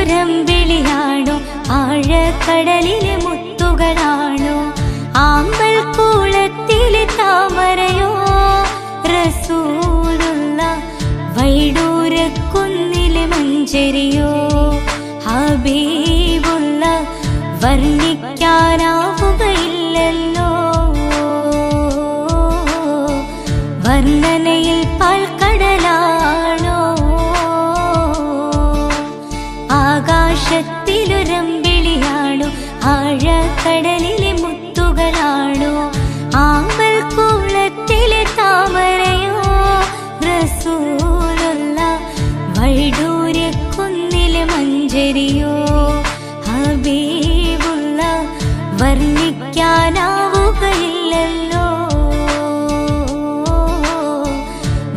ആകാശത്തിലൊരമ്പിളിയാണോ ആഴക്കടലിലെ മുത്തുകളാണോ ആമ്പൽ കൂളത്തിലെ താമരയോ റസൂലുള്ള വൈഡൂരക്കുന്നിലെ മഞ്ചരിയോ ഹബീബുള്ള വർണ്ണിക്കാനാവുകയില്ലല്ലോ വർണ്ണനയിൽ പാൽക്കടലാണോ ആകാശത്തിലൊരമ്പിളിയാണോ ആഴക്കടലിലെ മുത്തുകളാണോ ആമ്പൽ കൂളത്തിലെ താമരയോ റസൂലുള്ള വൈഡൂര്യക്കുന്നിലെ മഞ്ചരിയോ ഹബീബുള്ള വർണ്ണിക്കാനാവുകയില്ലല്ലോ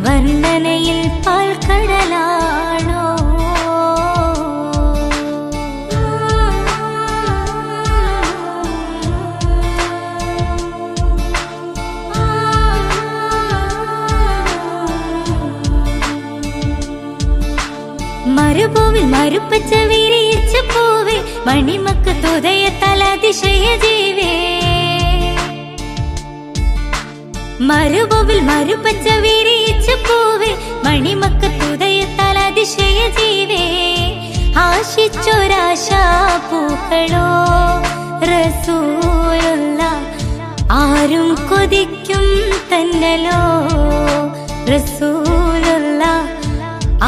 വർണ്ണനയിൽ പാൽക്കടലാണോ മരുഭൂവിൽ മരുപ്പച്ച വിരിയിച്ച പൂവേ മണിമക്കത്തുദയത്താൽ അതിശയ ജീവേ മരുഭൂവിൽ മരുപ്പച്ച വിരിയിച്ച പൂവേ മണിമക്കത്തുദയത്താൽ അതിശയ ജീവേ ആശിച്ചൊരാശാ പൂക്കളോ റസൂലുള്ള ആരും കൊതിക്കും തന്നലോ റസൂലുള്ള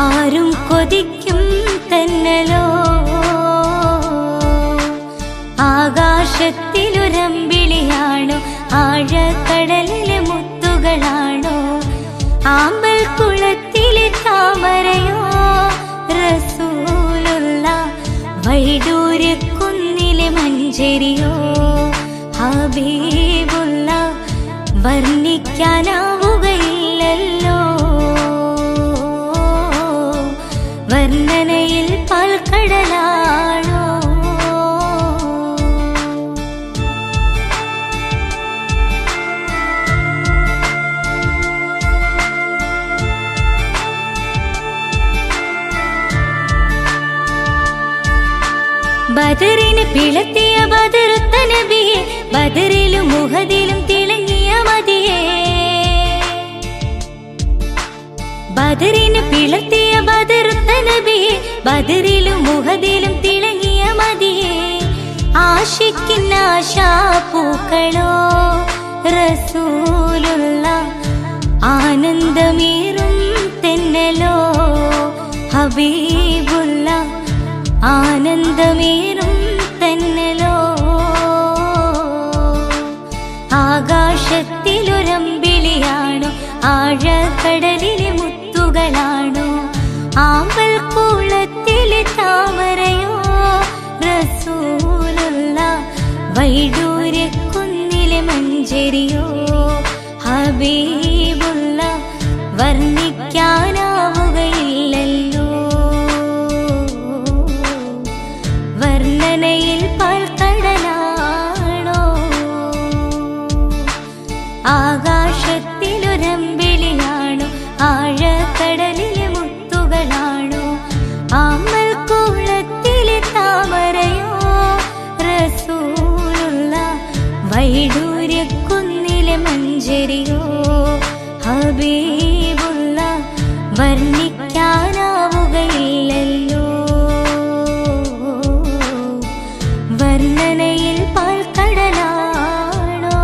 ആരും കൊതിക്കും തന്നലോ ആകാശത്തിലൊരമ്പിളിയാണോ ആഴക്കടലിലെ മുത്തുകളാണോ ആമ്പൽ കുളത്തിലെ താമരയോ റസൂലുള്ള വൈഡൂര്യക്കുന്നിലെ മഞ്ചരിയോ ഹബീബുള്ള വർണ്ണിക്കാനാവുകയില്ലല്ലോ വർണ്ണനയിൽ പാൽക്കടലാണോ ബദറിന് പിളർത്തിയ ബദറുത്ത നബിയെ ബദറിലും മുഹദിലും തിളങ്ങിയ മതിയെ ബദറിന് പിളർത്തിയ ബദറുത്ത നബിയെ ബദറിലും മുഹദിലും തിളങ്ങിയ മതിയെ ആശിക്കുന്ന ആശാപൂക്കളോ റസൂലുള്ള ആനന്ദമേറും തെന്നലോ ഹബീബുള്ള ആനന്ദമേറും തെന്നലോ ആകാശത്തിലൊരമ്പിളിയാണോ ആഴക്കടലിലെ മുത്തുകളാണോ ആമ്പൽ കൂളത്തിലെ താമരയോ റസൂലുള്ള വൈഡൂര്യക്കുന്നിലെ മഞ്ചരിയോ ഹബീബുള്ള വർണ്ണിക്കാനാവുകയില്ലല്ലോ വർണ്ണനയിൽ പാൽക്കടലാണോ ആകാശത്തിലൊരമ്പിളിയാണോ ആഴക്കടലിലെ മുത്തുകളാണോ ആമ്പൽ കൂളത്തിലെ താമരയോ റസൂലുള്ള വൈഡൂര്യക്കുന്നിലെ മഞ്ചരിയോ ഹബീബുള്ള വർണ്ണിക്കാനാവുകയില്ലല്ലോ വർണ്ണനയിൽ പാൽക്കടലാണോ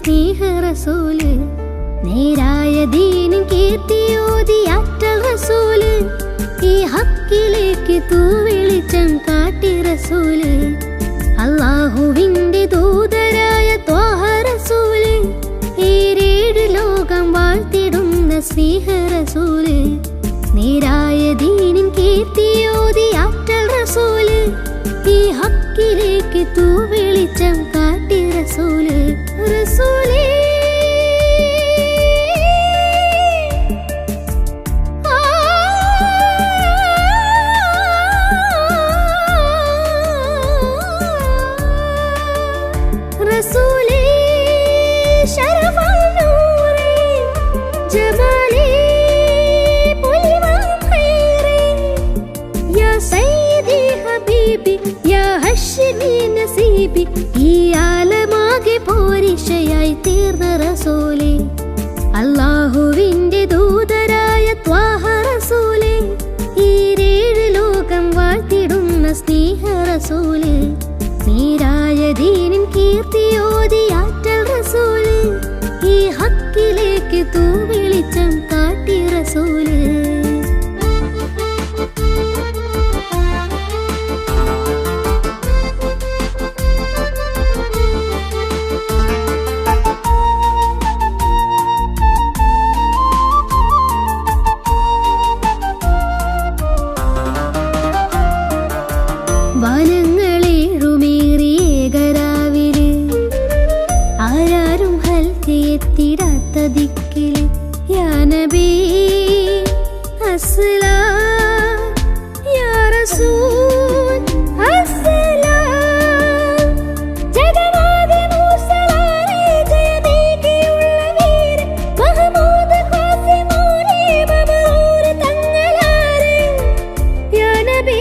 സ്നേഹ റസൂല്, നേരായ ദീനിൻ കീർത്തിയോതി ആറ്റൽ റസൂല്, ഈ ഹക്കിലേക്ക് തൂവെളിച്ചം കാട്ടി റസൂല്, അല്ലാഹുവിന്റെ ദൂതരായ ത്വാഹ റസൂല്, ഏഴ് ലോകം വാഴ്ത്തിടുന്ന സ്നേഹ റസൂല്, നേരായ ദീനിൻ കീർത്തിയോതി ആറ്റൽ റസൂല്, ഈ ഹക്കിലേക്ക് തൂവെളിച്ചം കാട്ടി റസൂല്, റസൂലേ റസൂലേ ശരഫുൽ നൂറേ ജമാലേ പുലിവാൻ ഖൈറേ, യാ സയ്യിദി ഹബീബി യാ ഹശ്മി നസീബി, ഈ ആലമാകെ പോരിശയായി തീർന്ന റസൂലേ, അല്ലാഹുവിന്റെ ദൂതരായ ത്വാഹ റസൂലേ, ഈ ഏഴ് ലോകം വാഴ്ത്തിടുന്ന സ്നേഹ റസൂല്, നേരായ ദീനിൻ കീർത്തിയോതി ആറ്റൽ റസൂല്, ഈ ഹക്കിലേക്ക് തൂവെളിച്ചം കാട്ടി റസൂല്. വനങ്ങളേഴുമേറിയേകരാവില് ആരാരും ഹൽക്കെത്തിടാത്ത ദിക്കില്, യാ നബി അസ്സലാം യാ റസൂൽ അസ്സലാം, ജഗമാകെ മൂസലാലേ ജയമേകിയുള്ള വീര മഹമൂദ് ഖാസിമോനെ മമറൂർ തങ്ങളാരെ, യാ നബി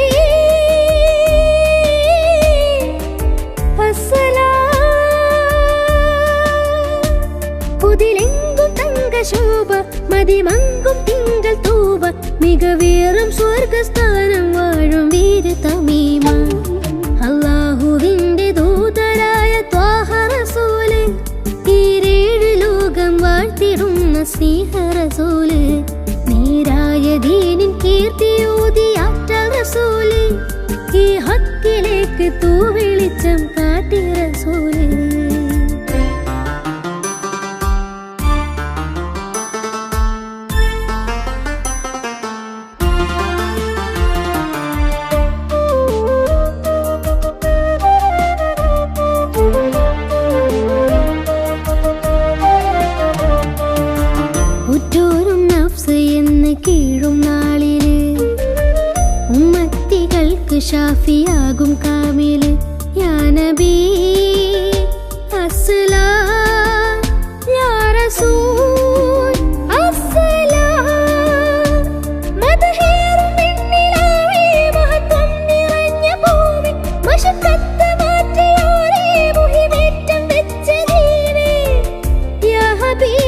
പുതിലെങ്കും തങ്കശോഭ മതിമങ്കും തിങ്കൾ തൂവ, മികവേറും സ്വർഗസ്ഥാനം വാഴും വീര തമീമ, അല്ലാഹുവിന്റെ ദൂതരായ ത്വാഹ റസൂല്, ഈ ഏഴ് ലോകം വാഴ്ത്തിടുന്ന സ്നേഹ റസൂല്, നേരായ ദീനിൻ കീർത്തിയോതി ആറ്റൽ റസൂല്, ഈ ഹക്കിലേക്ക് തൂവെളിച്ചം കാട്ടി റസൂല്. ഉറ്റോരും നഫ്സ് എന്ന് കീഴും നാളില്, ഉമ്മത്തികൾക്ക് ഷാഫിയാകും കാമില്, യാ നബി അസ്സലാം യാ റസൂൽ അസ്സലാം, മദഹേറും പെണ്ണിലാവേ മഹത്വം നിറഞ്ഞ ഭൂമി, മശക്കത്ത് മാറ്റിയോരേ മുഹിമേറ്റം വെച്ച ദീനേ, യാ ഹബീബ്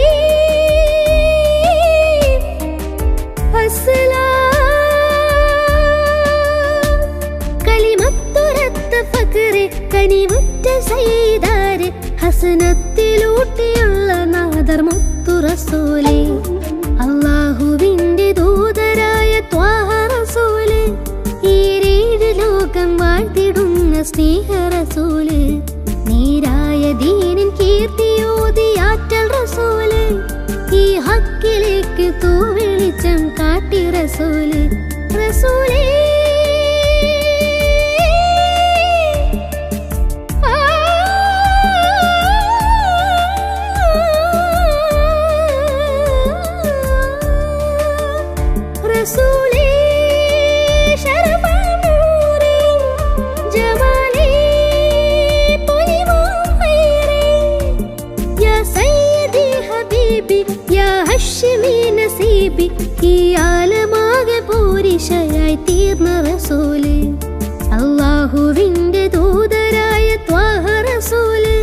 കലിമത്തുരത്ത ഫഖറെ കനിവുറ്റ സയ്യിദാരെ, ഹസനത്തിലൂട്ടിയുള്ള നാദർ മുത്തു റസൂലേ, അല്ലാഹുവിന്റെ ദൂതരായ ത്വാഹ റസൂല്, ഈ ഏഴ് ലോകം വാഴ്ത്തിടുന്ന സ്നേഹ റസൂല്, നേരായ ദീനിൻ കീർത്തിയോതി ആറ്റൽ റസൂല്, ഈ ഹക്കിലേക്ക് തൂവെളിച്ചം കാട്ടി റസൂല്, റസൂലേ റസൂലേ ശരഫുൽ നൂറേ ജമാലേ പുലിവാൻ ഖൈറേ, യാ സയ്യിദി ഹബീബി യാ ഹശ്മി നസീബി, ഈ ആലമാകെ പോരിശയായി തീർന്ന റസൂല്, അല്ലാഹുവിന്റെ ദൂതരായ ത്വാഹ റസൂല്,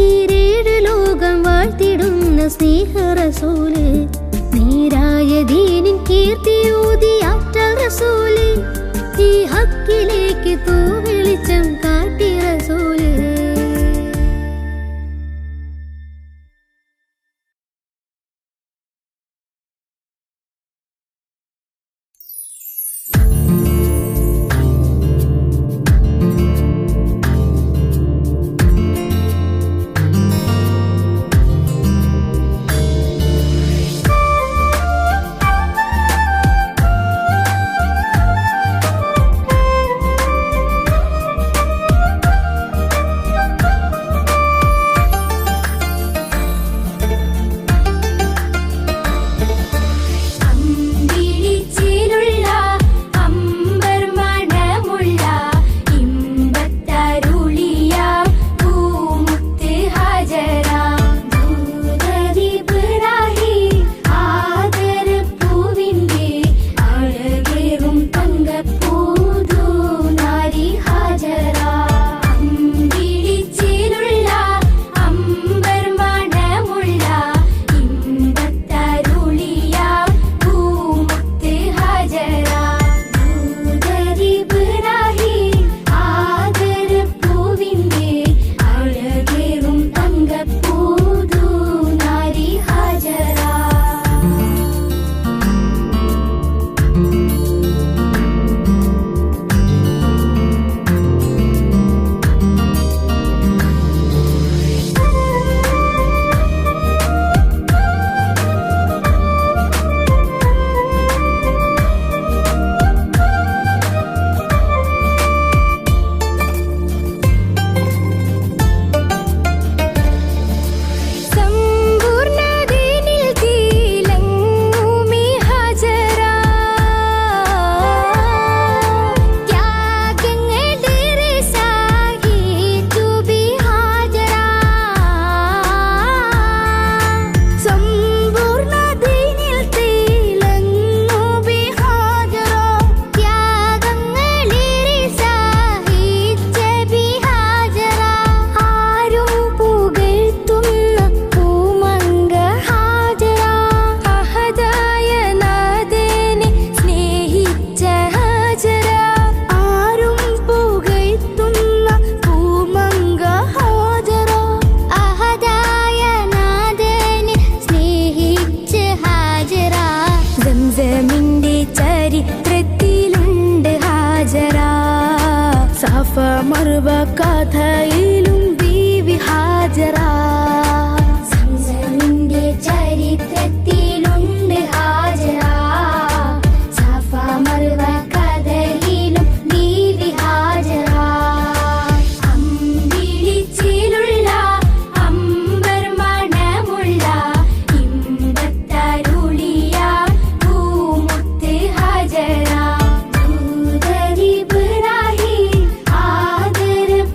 ഈ ഏഴ് ലോകം വാഴ്ത്തിടുന്ന സ്നേഹ റസൂല്, നേരായ ദീനിൻ കീർത്തിയോതി ആറ്റൽ റസൂല്, ഈ ഹക്കിലേക്ക് തൂവെളിച്ചം കാട്ടി റസൂല്. മക്കയിലും ബീവി ഹാജറ. സംസമിന്റെ ചരിത്രത്തിലുണ്ട് ഹാജറ. സഫ മർവ കഥയിലും ബീവി ഹാജറ. അമ്പിളിച്ചിലുള്ള അമ്പർ മണമുള്ള ഇമ്പത്തരുളിയ പൂമുത്ത് ഹാജറ. ദൂതരിബ്രാഹിം ആദരപ്പൂവിന്റെ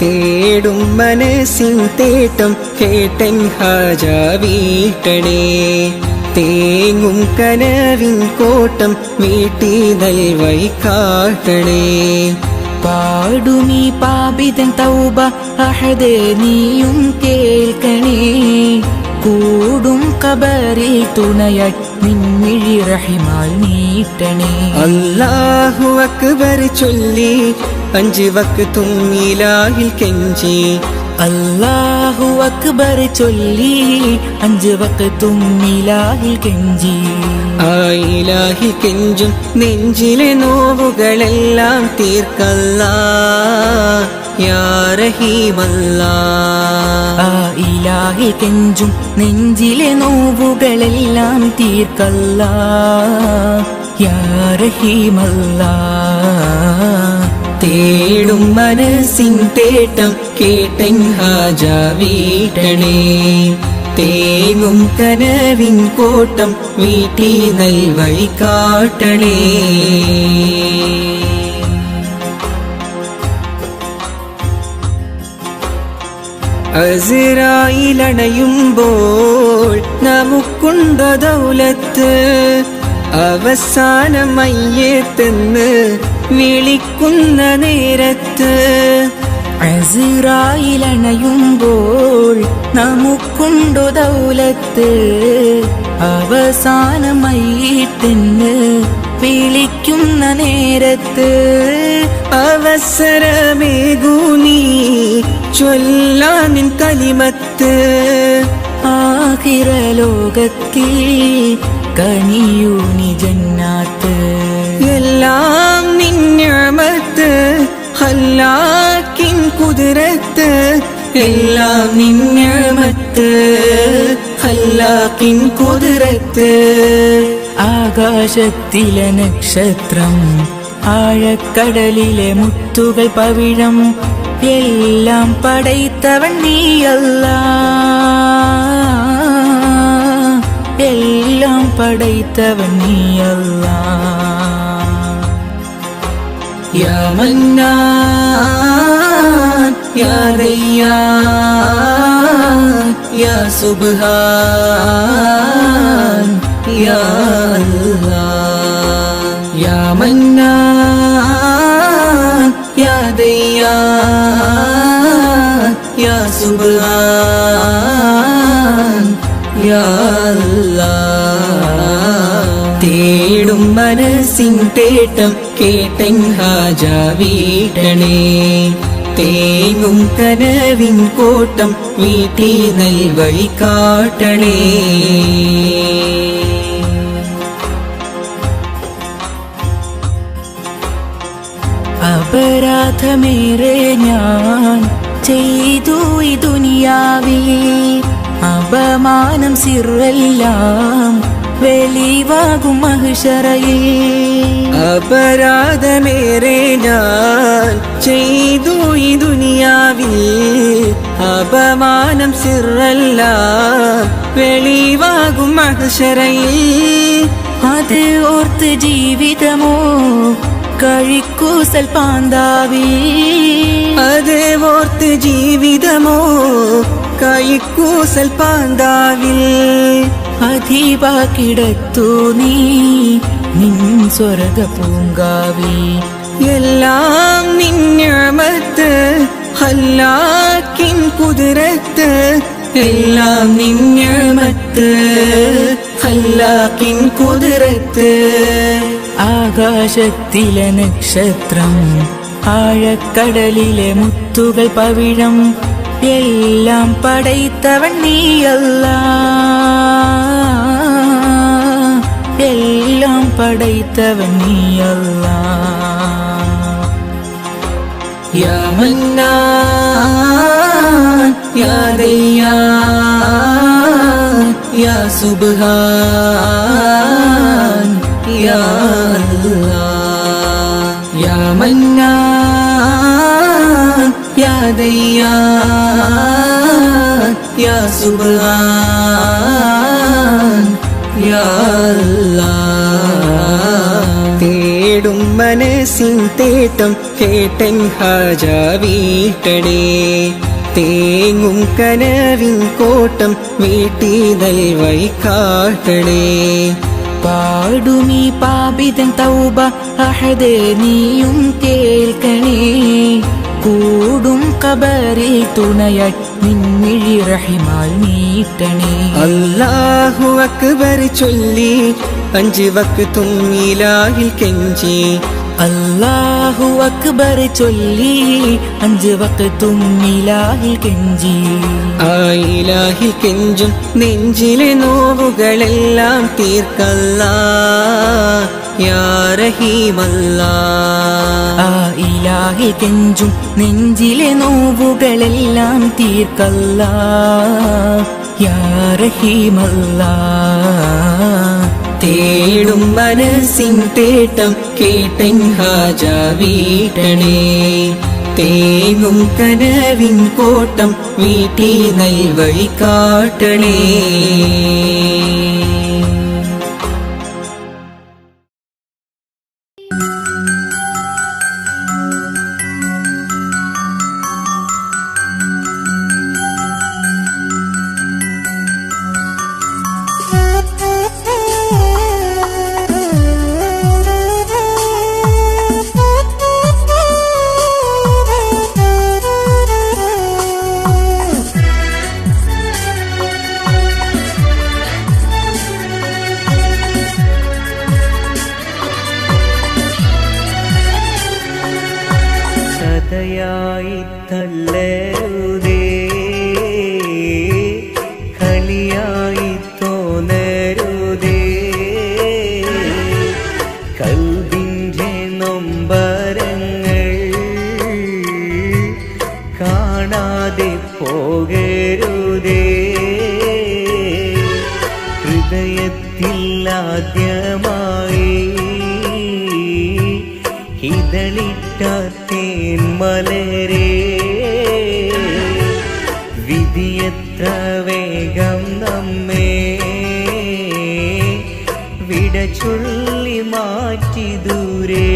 തേടും മനസ്സിൻ തേട്ടം കേട്ടൻ ഹാജ വീട്ടണേ തേങ്ങും കനവിൻ കോട്ടം വീട്ടി നൽവൈ കാട്ടണേ പാടുമീ പാപിതൻ തൗബ അഹദേ നീയും കേൾക്കണേ കൂടും കബറിൽ തുണയായി നിൻമിഴി റഹിമാൽ നീട്ടണേ അല്ലാഹു അക്ബർ ചൊല്ലി 5 വക്തും ഇലാഹിൽ കെഞ്ചി അല്ലാഹു അക്ബർ ചൊല്ലി 5 വക്തും ഇലാഹിൽ കെഞ്ചി ആ ഇലാഹി കെഞ്ചും നെഞ്ചിലെ നോവുകളെല്ലാം തീർക്കല്ലാ യാ റഹീമല്ലാ ആ ഇലാഹി കെഞ്ചും നെഞ്ചിലെ നോവുകളെല്ലാം തീർക്കല്ലാ യാ റഹീമല്ലാ തേടും മനസ്സിൻ തേട്ടം കേട്ടൻ ഹാജ വീട്ടണേ തേങ്ങും കനവിൻ കോട്ടം വീട്ടി നൽവൈ കാട്ടണേ അസ്റായിലണയുമ്പോൾ നമുക്കുണ്ടോ ദൗലത്ത് അവസാനം മയ്യത്തെന്ന് വിളിക്കുന്ന നേരത്ത് അസ്റായിലണയുമ്പോൾ നമുക്കുണ്ടോ ദൗലത്ത് അവസാനമായിട്ടെന്ന് വിളിക്കുന്ന നേരത്ത് അവസരമേകൂനി ചൊല്ലാനിൻ കലിമത്ത് ആഖിറ ലോകത്തിൽ കനിയൂനി ജന്നാത്ത് എല്ലാം നിന്യമത്ത് ഹല്ലാക്കിൻ കുതിരത്ത് എല്ലാം നിന്യമത്ത് ഹല്ലാക്കിൻ കുതിരത്ത് ആകാശത്തിലെ നക്ഷത്രം ആഴക്കടലിലെ മുത്തുകൾ പവിഴം എല്ലാം പടൈത്തവൻ നീയല്ലാ എല്ലാം പടൈത്തവൻ നീയല്ലാ യാ മന്നാൻ യാ ദയ്യാൻ യാ സുബ്ഹാൻ യാ അല്ലാഹ് യാ മന്നാൻ യാ ദയ്യാൻ യാ സുബ്ഹാൻ യാ അല്ലാഹ് തേടും മനസ്സിൻ തേട്ടം കേട്ടൻ ഹാജ വീട്ടണേ തേങ്ങും കനവിൻ കോട്ടം വീട്ടി നൽവൈ കാട്ടണേ അപരാധമേറെ ഞാൻ ചെയ്തു ഈ ദുനിയാവിൽ അപമാനം സിറെല്ലാം വെളിവാകും മഹ്ശറയിൽ അപരാധമേറെ ഞാൻ ചെയ്തു ഈ ദുനിയാവിൽ അപമാനം സിറെല്ലാം വെളിവാകും മഹ്ശറയിൽ അത് ഓർത്ത് ജീവിതമോ കഴിക്കൂസൽ പാന്താവി അത് ഓർത്ത് ജീവിതമോ കൈക്കൂസൽ പാന്താവിൽ അധീവാക്കിടത്തു നീ നിൻ സ്വർഗ പൂങ്കാവി എല്ലാം നിന്യമത്ത് ഹല്ലാക്കിൻ കുതിരത്ത് എല്ലാം നിന്യമത്ത് ഹല്ലാക്കിൻ കുതിരത്ത് ആകാശത്തിലെ നക്ഷത്രം ആഴക്കടലിലെ മുത്തുകൾ പവിഴം എല്ലാം പടൈത്തവൻ നീയല്ലാ എല്ലാം പടൈത്തവൻ നീയല്ലാ യാ മന്നാൻ യാ ദയ്യാൻ യാ സുബ്ഹാൻ യാ അല്ലാഹ് യാ മന്നാൻ യാ ദയ്യാൻ യാ സുബ്ഹാൻ യാ അല്ലാഹ് തേടും മനസ്സിൻ തേട്ടം കേട്ടൻ ഹാജ വീട്ടണേ തേങ്ങും കനവിൻ കോട്ടം വീട്ടി നൽവൈ കാട്ടണേ പാടുമീ പാപിതൻ തൗബ അഹദേ നീയും കേൾക്കണേ കൂടും കബറിൽ തുണയായി നിൻമിഴി റഹിമാൽ നീട്ടണേ അല്ലാഹു അക്ബർ ചൊല്ലി 5 വക്തും ഇലാഹിൽ കെഞ്ചി അല്ലാഹു അക്ബർ ചൊല്ലി 5 വക്തും ഇലാഹിൽ കെഞ്ചി ആ ഇലാഹിൽ കെഞ്ചും നെഞ്ചിലെ നോവുകളെല്ലാം തീർക്കല്ലാ യാ റഹീമല്ലാ ആ ഇലാഹിൽ കെഞ്ചും നെഞ്ചിലെ നോവുകളെല്ലാം തീർക്കല്ലാ യാ റഹീമല്ലാ തേടും മനസ്സിൻ തേട്ടം കേട്ടൻ ഹാജ വീട്ടണേ തേങ്ങും കനവിൻ കോട്ടം വീട്ടി നൽവഴി കാട്ടണേ കഥയായി തള്ളരുതേ കളിയായി തോന്നരുതേ കൽവിൻ്റെ നൊമ്പരങ്ങൾ കാണാതെ പോകരുതേ ഹൃദയത്തിൽ ആദ്യമായി ഇതളിട്ട തേന്മലരേ വിധിയത്ര വേഗം നമ്മെ വിട ചൊല്ലി മാറ്റി ദൂരേ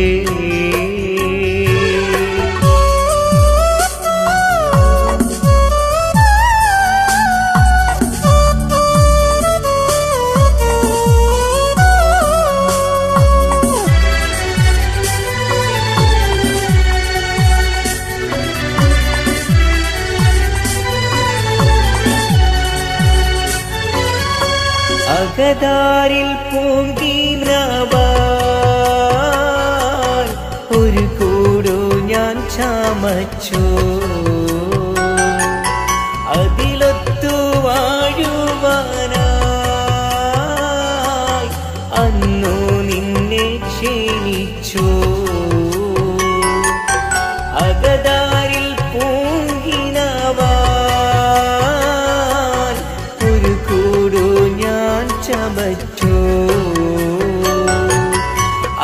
അകതാരിൽ പൂങ്കിനവാൻ ഒരു കൂടു ഞാൻ ചമച്ചു അതിലൊത്തു വാഴുവാനായി അന്നു നിന്നെ ക്ഷണിച്ചു അകതാരിൽ പൂങ്കിനവാൻ ഒരു കൂടു ഞാൻ ചമച്ചു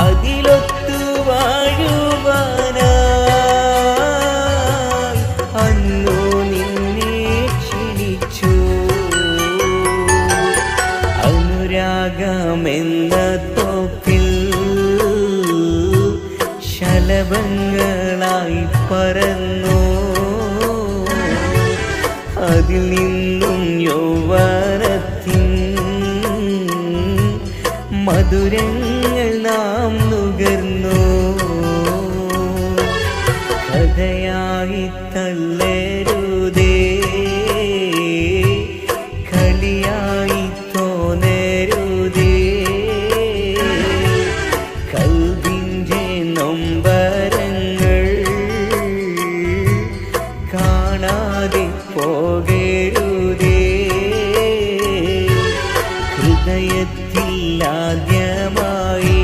അതിലൊത്തു വാഴുവാനായി അന്നു നിന്നെ ക്ഷണിച്ചു അനുരാഗമെന്ന തോപ്പിൽ ശലഭങ്ങളായി പറന്നു അതിൽ നിന്നും യൗവനത്തിൻ മധുരങ്ങൾ നാം നുകർന്നു കഥയായി തള്ളരുതേ കളിയായി തോന്നരുതേ കൽവിൻ്റെ നൊമ്പരങ്ങൾ കാണാതെ പോകരുതേ ഹൃദയത്തിൽ ആദ്യമായി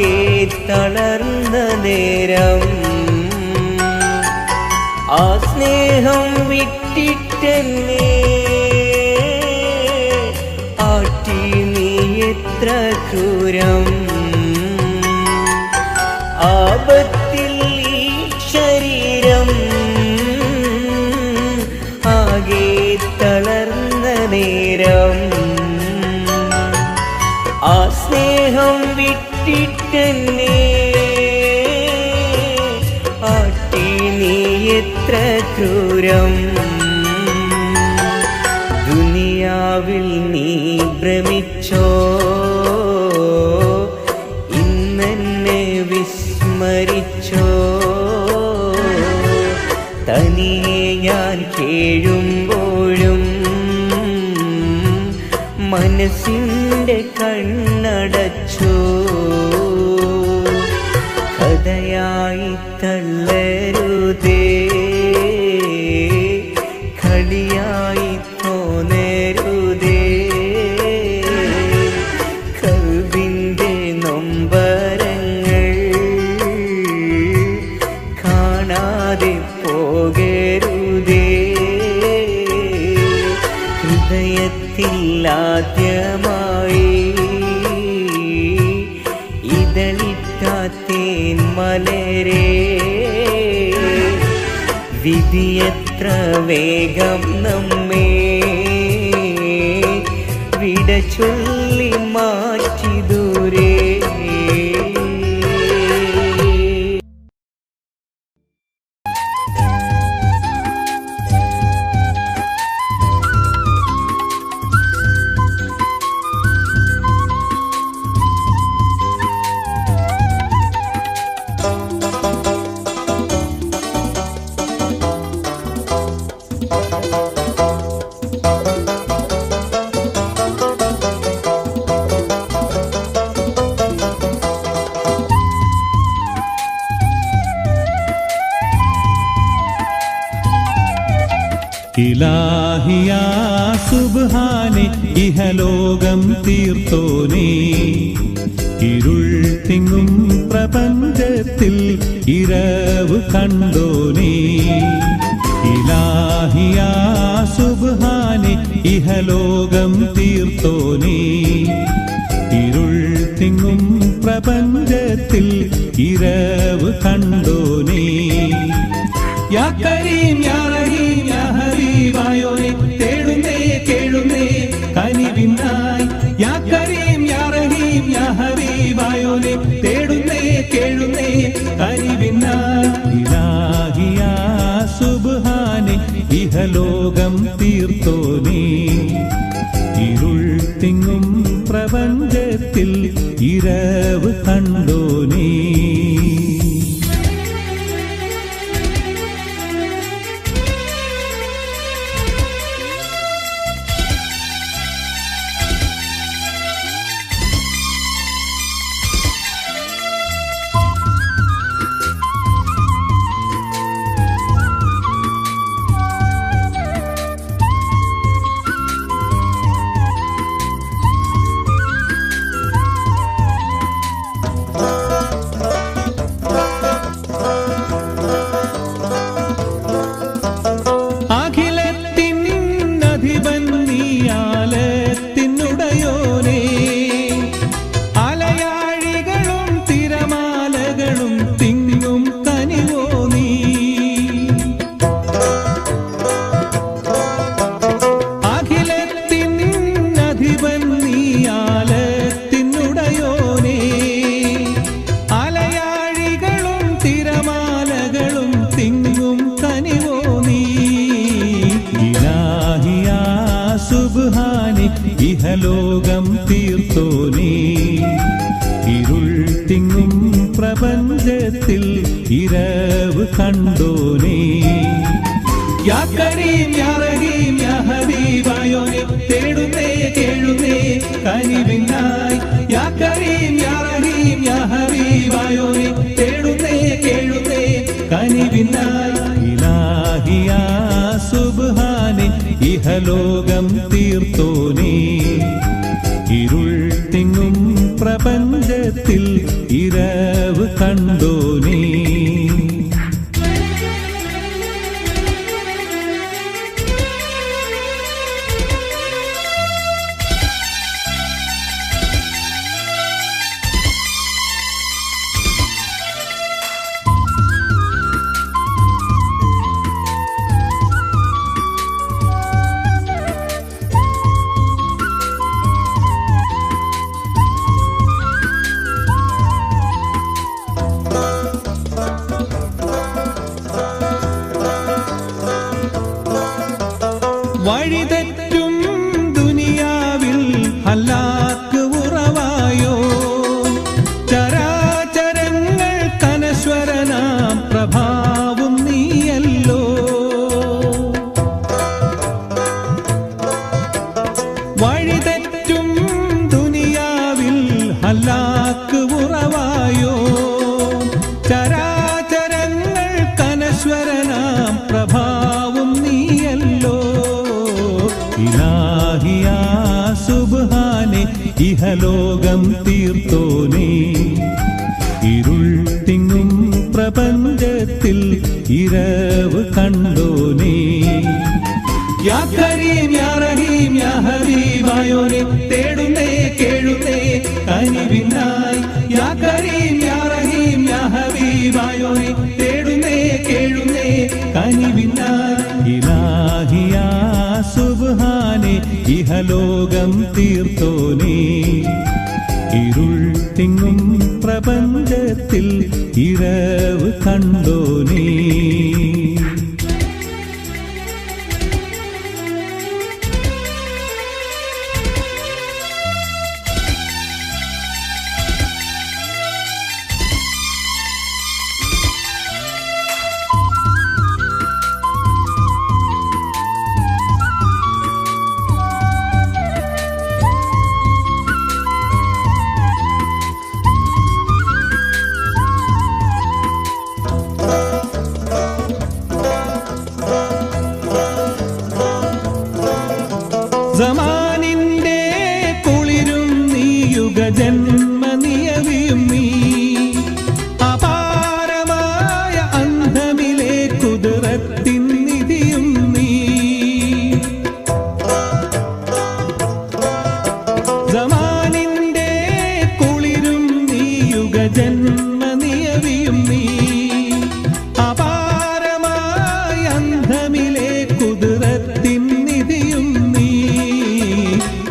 ആകെ തളർന്ന നേരം ആ സ്നേഹം വിട്ടിട്ടെന്നെ ആറ്റി നീ എത്ര ക്രൂരം ആപത്തിൽ ഈ ശരീരം ആകെ തളർന്ന നേരം ആ സ്നേഹം വിട്ടിട്ടെന്നെ ആട്ടി നീ എത്ര ക്രൂരം ദുനിയാവിൽ നീ ഭ്രമിച്ചോ ഇന്നെന്നെ വിസ്മരിച്ചോ തനിയെ ഞാൻ കേഴുമ്പോഴും മനസ്സിൻ്റെ കണ്ണടച്ചു കഥയായി തള്ളരുതേ കളിയായി തോന്നരുതേ കൽവിൻ്റെ നൊമ്പരങ്ങൾ കാണാതെ പോകരുതേ ഹൃദയത്തിൽ ആദ്യമായി ഇതളിട്ടാത്തേൻ മലരേ വിധിയെത്ര വേഗം നമ്മെ വിട ചൊല്ലി മാറ്റി ദൂരേ ഇലാഹിയാ സുബ്ഹാനെ ഇഹലോകം തീർത്തോനേ ഇരുൾ തിങ്ങും പ്രപഞ്ചത്തിൽ ഇരവ് കണ്ടോനേ ഇലാഹിയാ സുബ്ഹാനെ ഇഹലോകം തീർത്തോനേ ഇരുൾ തിങ്ങും പ്രപഞ്ചത്തിൽ ഇരവ് കണ്ടോനേ യാ കരീം യാ റഹീം യാ ഹബീബായോനെ തേടുന്നേ കേഴുന്നേ കനിവിനായി യാ കരീം യാ റഹീം യാ ഹബീബായോനെ തേടുന്നേ കേഴുന്നേ കനിവിനായി ഇലാഹിയാ സുബ്ഹാനെ ഇഹലോകം തീർത്തോനേ ഇരുൾ തിങ്ങും പ്രപഞ്ചത്തിൽ ഇരവ് കണ്ടോനേ ഇഹലോകം തീർത്തോനേ ഇരുൾ തിങ്ങും പ്രപഞ്ചത്തിൽ ഇരവ് കണ്ടോനേ യാ കരീം യാ റഹീം യാ ഹബീബായോനെ തേടുന്നേ കേഴുന്നേ കനിവിനായി യാ കരീം യാ റഹീം യാ ഹബീബായോനെ തേടുന്നേ കേഴുന്നേ കനിവിനായി ഇലാഹിയാ സുബ്ഹാനെ ഇഹലോകം തീർത്തോനേ ഇരുൾ തിങ്ങും പ്രപഞ്ചത്തിൽ ഇരവ് കണ്ടോനേ. വഴിതെറ്റും ദുനിയാവിൽ ഹലാക്ക് ഉറവായോ, ചരാചരങ്ങൾ കനശ്വരനാം പ്രഭാവും നീയല്ലോ. വഴിതെറ്റും ദുനിയാവിൽ ഹലാക്ക് ഉറവായോ, ചരാചരങ്ങൾ കനശ്വരനാം പ്രഭാവും നീയല്ലോ. ഇലാഹിയാ സുബ്ഹാനെ ഇഹലോകം തീർത്തോനേ, ഇരുൾ തിങ്ങും പ്രപഞ്ചത്തിൽ ഇരവ് കണ്ടോനേ. യാ കരീം യാ റഹീം യാ ഹബീബായോനെ തേടുന്നേ കേഴുന്നേ കനിവിനായി. യാ കരീം യാ റഹീം യാ ഹബീബായോനെ തേടുന്നേ കേഴുന്നേ കനിവിനായി. ഇലാഹിയാ സുബ്ഹാനെ ഇഹലോകം തീർത്തോനേ, ഇരുൾ തിങ്ങും പ്രപഞ്ചത്തിൽ ഇരവ് കണ്ടോനേ. സമാനിന്റെ കുളിരും നീ, യുഗജന്മനിയവിയും നീ, അപാരമായ അന്ധമിലെ കുതിരത്തിൻ നിധിയും നീ. സമാനിന്റെ കുളിരും നീ, യുഗജന്മനിയവിയും നീ, അപാരമായ അന്ധമിലെ കുതിരത്തിൻ നിധിയും നീ.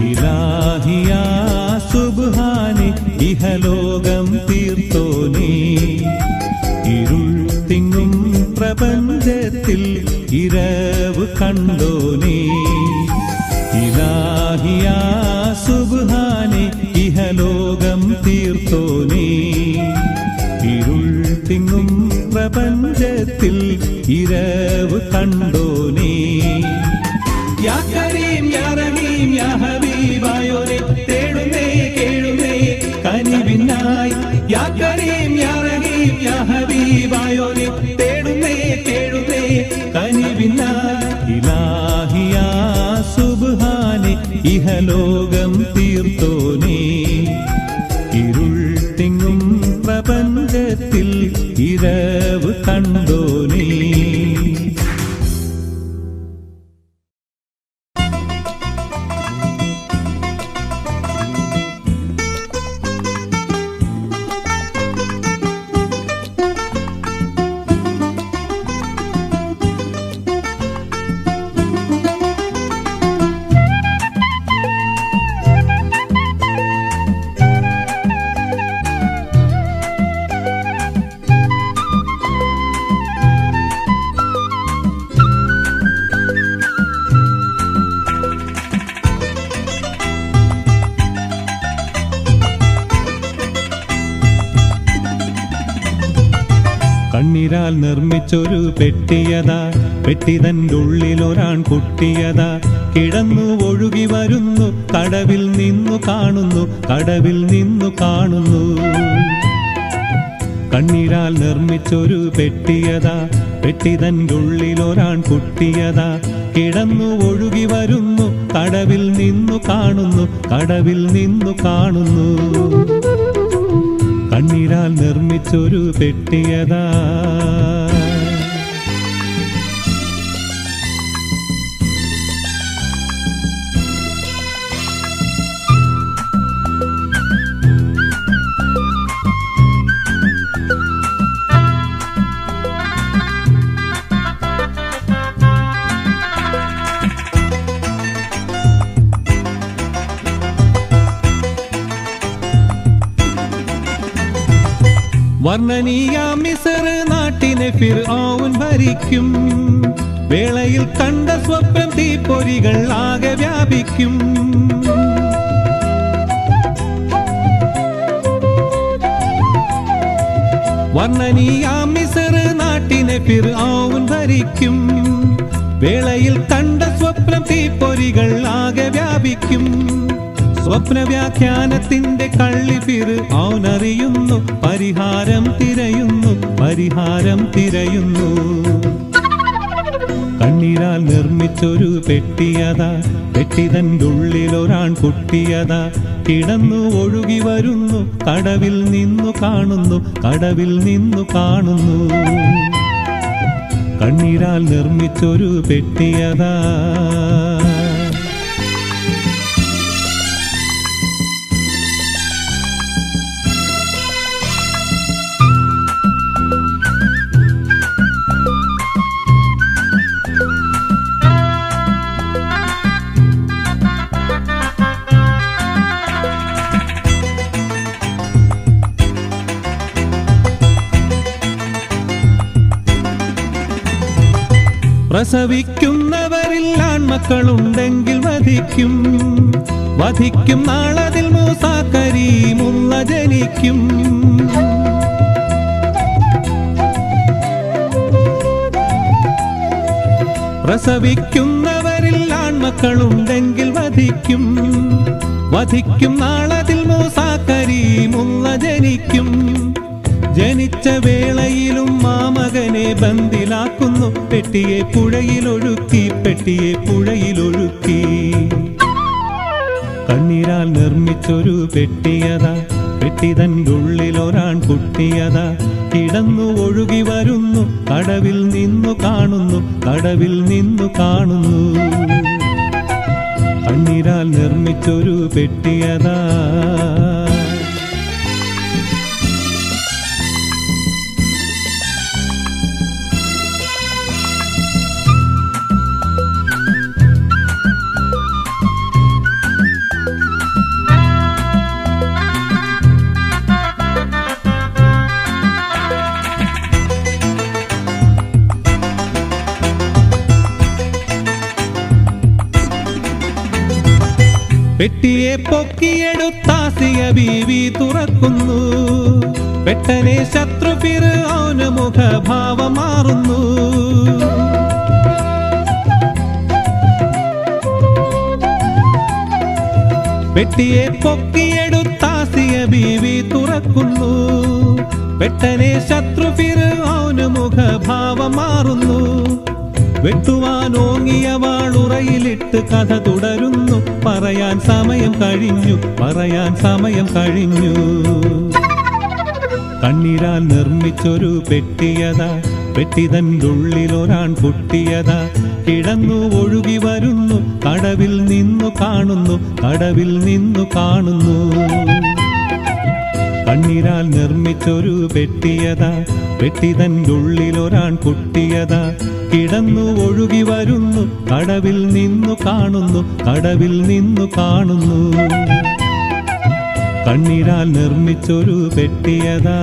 ഇലാഹിയാ സുബ്ഹാനെ ഇഹലോകം തീർത്തോനേ, ഇരുൾ തിങ്ങും പ്രപഞ്ചത്തിൽ ഇരവ് കണ്ടോനേ. ഇലാഹിയാ സുബ്ഹാനെ ഇഹലോകം തീർത്തോനേ, ഇരുൾ തിങ്ങും പ്രപഞ്ചത്തിൽ ഇരവ് കണ്ടോനേ. യാ കരീം യാ റഹീം യാ ഹബീബായോനെ തേടുന്നേ കേഴുന്നേ കനിവിനായി. യാ കരീം യാ റഹീം യാ ഹബീബായോനെ തേടുന്നേ കേഴുന്നേ കനിവിനായി. ഇലാഹിയാ സുബ്ഹാനെ ഇഹലോകം തീർത്തോനേ, ഇരുൾ തിങ്ങും പ്രപഞ്ചത്തിൽ ഇരവ് കണ്ടോനേ. കണ്ണീരാൽ നിർമ്മിച്ചൊരു പെട്ടിയതാ, പെട്ടിതൻ്റെ ഉള്ളിലൊരാൺ കുട്ടിയതാ, കിടന്നു ഒഴുകി വരുന്നു, കടവിൽ നിന്നു കാണുന്നു, കടവിൽ നിന്നു കാണുന്നു. കണ്ണീരാൽ നിർമ്മിച്ചൊരു പെട്ടിയതാ, പെട്ടിതൻ്റെ ഉള്ളിലൊരാൺ കുട്ടിയതാ, കിടന്നു ഒഴുകി വരുന്നു, കടവിൽ നിന്നു കാണുന്നു, കടവിൽ നിന്നു കാണുന്നു. കണ്ണീരാൽ നിർമ്മിച്ചൊരു പെട്ടിയതാ. വർണ്ണനീയ മിസ്ർ നാട്ടിനെ ഫിർഔൻ ഭരിക്കും വേളയിൽ കണ്ട സ്വപ്നം തീപ്പൊരികൾ ആകെ വ്യാപിക്കും. വർണ്ണനീയ മിസ്ർ നാട്ടിനെ ഫിർഔൻ ഭരിക്കും വേളയിൽ കണ്ട സ്വപ്നം തീപ്പൊരികൾ ആകെ വ്യാപിക്കും. സ്വപ്ന വ്യാഖ്യാനത്തിന്റെ കള്ളി ഫിർഔൻ അറിയുന്നു, പരിഹാരം തിരയുന്നു, പരിഹാരം തിരയുന്നു. കണ്ണീരാൽ നിർമ്മിച്ചൊരു പെട്ടിയതാ, പെട്ടിതൻ്റെ ഉള്ളിൽ ഒരാൺ കുട്ടിയതാ. കിടന്നു ഒഴുകി വരുന്നു, കടവിൽ നിന്നു കാണുന്നു, കടവിൽ നിന്നു കാണുന്നു. കണ്ണീരാൽ നിർമ്മിച്ചൊരു പെട്ടിയതാ. പ്രസവിക്കുന്നവരിൽ ആൺമക്കളുണ്ടെങ്കിൽ വധിക്കും, വധിക്കും നാളതിൽ മൂസാ കരീമുള്ള ജനിക്കും. പ്രസവിക്കുന്നവരിൽ ആൺമക്കളുണ്ടെങ്കിൽ വധിക്കും, വധിക്കും നാളതിൽ മൂസാ കരീമുള്ള ജനിക്കും. ജനിച്ച വേളയിലും മാമകനെ ബന്ദിലാക്കുന്നു, പെട്ടിയെ പുഴയിലൊഴുക്കി, പെട്ടിയെ പുഴയിലൊഴുക്കി. കണ്ണീരാൽ നിർമ്മിച്ചൊരു പെട്ടിയതാ, പെട്ടിതൻ്റെ ഉള്ളിൽ ഒരാൺ കുട്ടിയതാ. കിടന്നു ഒഴുകി വരുന്നു, കടവിൽ നിന്നു കാണുന്നു, കടവിൽ നിന്നു കാണുന്നു. കണ്ണീരാൽ നിർമ്മിച്ചൊരു പെട്ടിയതാ. പെട്ടിയെ പൊക്കിയെടുത്താസിയ ബീവി തുറക്കുന്നു, പെട്ടനെ ശത്രു ഫിർഔന് മുഖഭാവം മാറുന്നു. പെട്ടിയെ പൊക്കിയെടുത്താസിയ ബീവി തുറക്കുന്നു, പെട്ടനെ ശത്രു ഫിർഔന് മുഖഭാവം മാറുന്നു. വെട്ടുവാനോങ്ങിയ വാളുറയിലിട്ട് കഥ തുടരുന്നു, പറയാൻ സമയം കഴിഞ്ഞു, പറയാൻ സമയം കഴിഞ്ഞു. കണ്ണീരാൽ നിർമ്മിച്ചൊരു പെട്ടിയതാ, പെട്ടിതൻ്റെ ഉള്ളിൽ ഒരാൺ കുട്ടിയതാ. കിടന്നു ഒഴുകി വരുന്നു, കടവിൽ നിന്നു കാണുന്നു, കടവിൽ നിന്നു കാണുന്നു. കണ്ണീരാൽ നിർമ്മിച്ചൊരു പെട്ടിയതാ, പെട്ടിതൻ്റെ ഉള്ളിൽ ഒരാൺ കുട്ടിയതാ. കിടന്നു ഒഴുകി വരുന്നു, കടവിൽ നിന്നു കാണുന്നു, കടവിൽ നിന്നു കാണുന്നു. കണ്ണീരാൽ നിർമ്മിച്ചൊരു പെട്ടിയതാ.